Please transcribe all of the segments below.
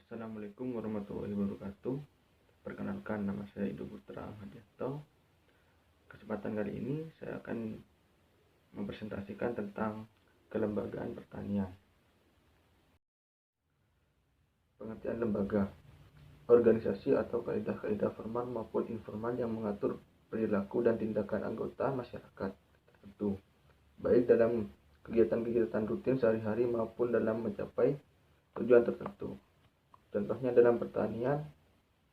Assalamualaikum warahmatullahi wabarakatuh. Perkenalkan, nama saya Ido Putra Ahmadianto. Kesempatan kali ini saya akan mempresentasikan tentang kelembagaan pertanian. Pengertian lembaga: organisasi atau kaidah-kaidah formal maupun informal yang mengatur perilaku dan tindakan anggota masyarakat tertentu, baik dalam kegiatan-kegiatan rutin sehari-hari maupun dalam mencapai tujuan tertentu. Contohnya dalam pertanian,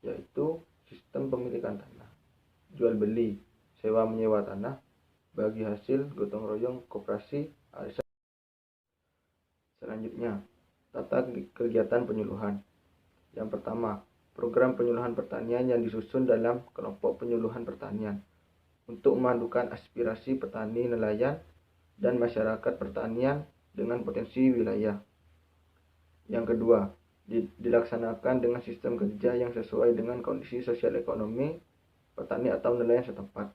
yaitu sistem pemilikan tanah, jual beli, sewa menyewa tanah, bagi hasil, gotong royong, koperasi, arisan. Selanjutnya, tata kegiatan penyuluhan. Yang pertama, program penyuluhan pertanian yang disusun dalam kelompok penyuluhan pertanian untuk memadukan aspirasi petani, nelayan, dan masyarakat pertanian dengan potensi wilayah. Yang kedua, dilaksanakan dengan sistem kerja yang sesuai dengan kondisi sosial ekonomi petani atau nelayan setempat.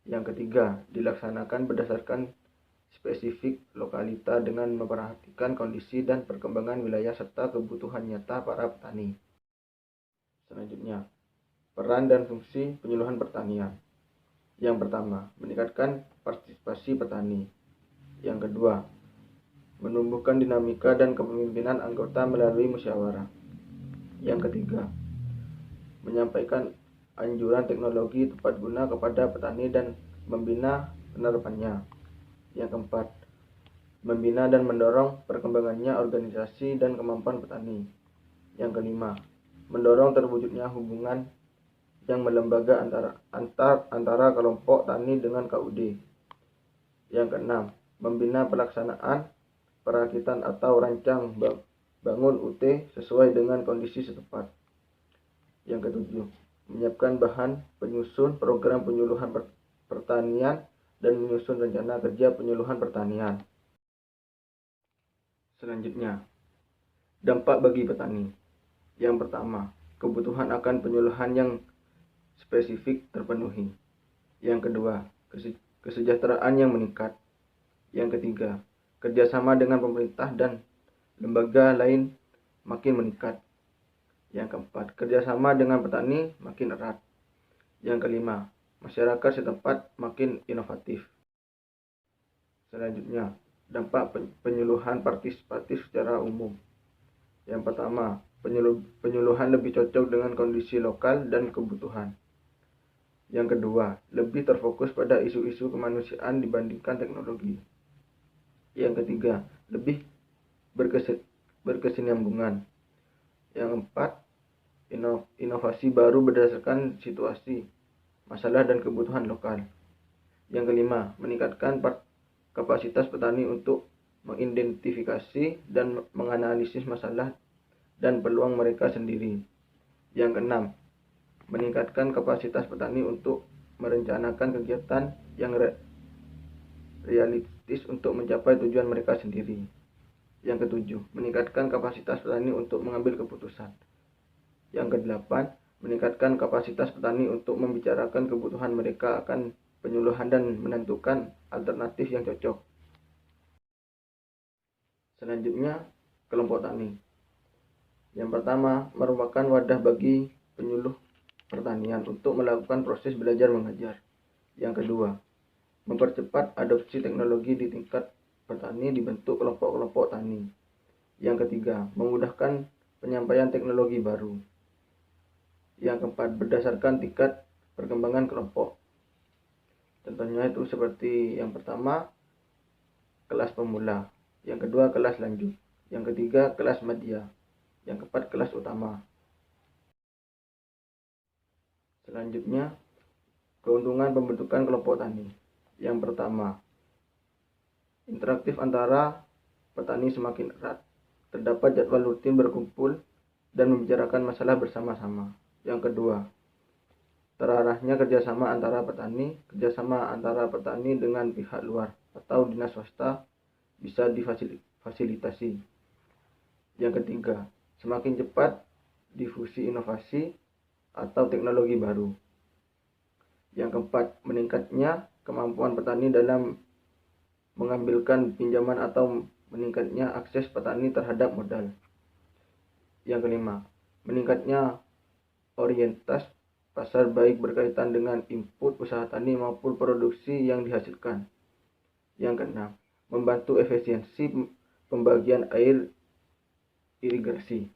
Yang ketiga, dilaksanakan berdasarkan spesifik lokalita dengan memperhatikan kondisi dan perkembangan wilayah serta kebutuhan nyata para petani. Selanjutnya, peran dan fungsi penyuluhan pertanian. Yang pertama, meningkatkan partisipasi petani. Yang kedua, menumbuhkan dinamika dan kepemimpinan anggota melalui musyawarah. Yang ketiga, menyampaikan anjuran teknologi tepat guna kepada petani dan membina penerapannya. Yang keempat, membina dan mendorong perkembangannya organisasi dan kemampuan petani. Yang kelima, mendorong terwujudnya hubungan yang melembaga antara kelompok tani dengan KUD. Yang keenam, membina pelaksanaan perakitan atau rancang bangun UT sesuai dengan kondisi setempat. Yang ketujuh, menyiapkan bahan penyusun program penyuluhan pertanian dan menyusun rencana kerja penyuluhan pertanian. Selanjutnya, dampak bagi petani. Yang pertama, kebutuhan akan penyuluhan yang spesifik terpenuhi. Yang kedua, kesejahteraan yang meningkat. Yang ketiga, kerjasama dengan pemerintah dan lembaga lain makin meningkat. Yang keempat, kerjasama dengan petani makin erat. Yang kelima, masyarakat setempat makin inovatif. Selanjutnya, dampak penyuluhan partisipatif secara umum. Yang pertama, penyuluhan lebih cocok dengan kondisi lokal dan kebutuhan. Yang kedua, lebih terfokus pada isu-isu kemanusiaan dibandingkan teknologi. Yang ketiga, lebih berkesinambungan. Yang keempat, inovasi baru berdasarkan situasi, masalah, dan kebutuhan lokal. Yang kelima, meningkatkan kapasitas petani untuk mengidentifikasi dan menganalisis masalah dan peluang mereka sendiri. Yang keenam, meningkatkan kapasitas petani untuk merencanakan kegiatan yang realistis untuk mencapai tujuan mereka sendiri. Yang ketujuh, meningkatkan kapasitas petani untuk mengambil keputusan. Yang kedelapan, meningkatkan kapasitas petani untuk membicarakan kebutuhan mereka akan penyuluhan dan menentukan alternatif yang cocok. Selanjutnya, kelompok tani. Yang pertama, merupakan wadah bagi penyuluh pertanian untuk melakukan proses belajar mengajar. Yang kedua, mempercepat adopsi teknologi di tingkat petani dibentuk kelompok-kelompok tani. Yang ketiga, memudahkan penyampaian teknologi baru. Yang keempat, berdasarkan tingkat perkembangan kelompok. Contohnya itu seperti yang pertama, kelas pemula. Yang kedua, kelas lanjut. Yang ketiga, kelas media. Yang keempat, kelas utama. Selanjutnya, keuntungan pembentukan kelompok tani. Yang pertama, interaktif antara petani semakin erat. Terdapat jadwal rutin berkumpul dan membicarakan masalah bersama-sama. Yang kedua, terarahnya kerjasama antara petani dengan pihak luar atau dinas swasta bisa difasilitasi. Yang ketiga, semakin cepat difusi inovasi atau teknologi baru. Yang keempat, meningkatnya kemampuan petani dalam mengambilkan pinjaman atau meningkatnya akses petani terhadap modal. Yang kelima, meningkatnya orientasi pasar baik berkaitan dengan input usaha tani maupun produksi yang dihasilkan. Yang keenam, membantu efisiensi pembagian air irigasi.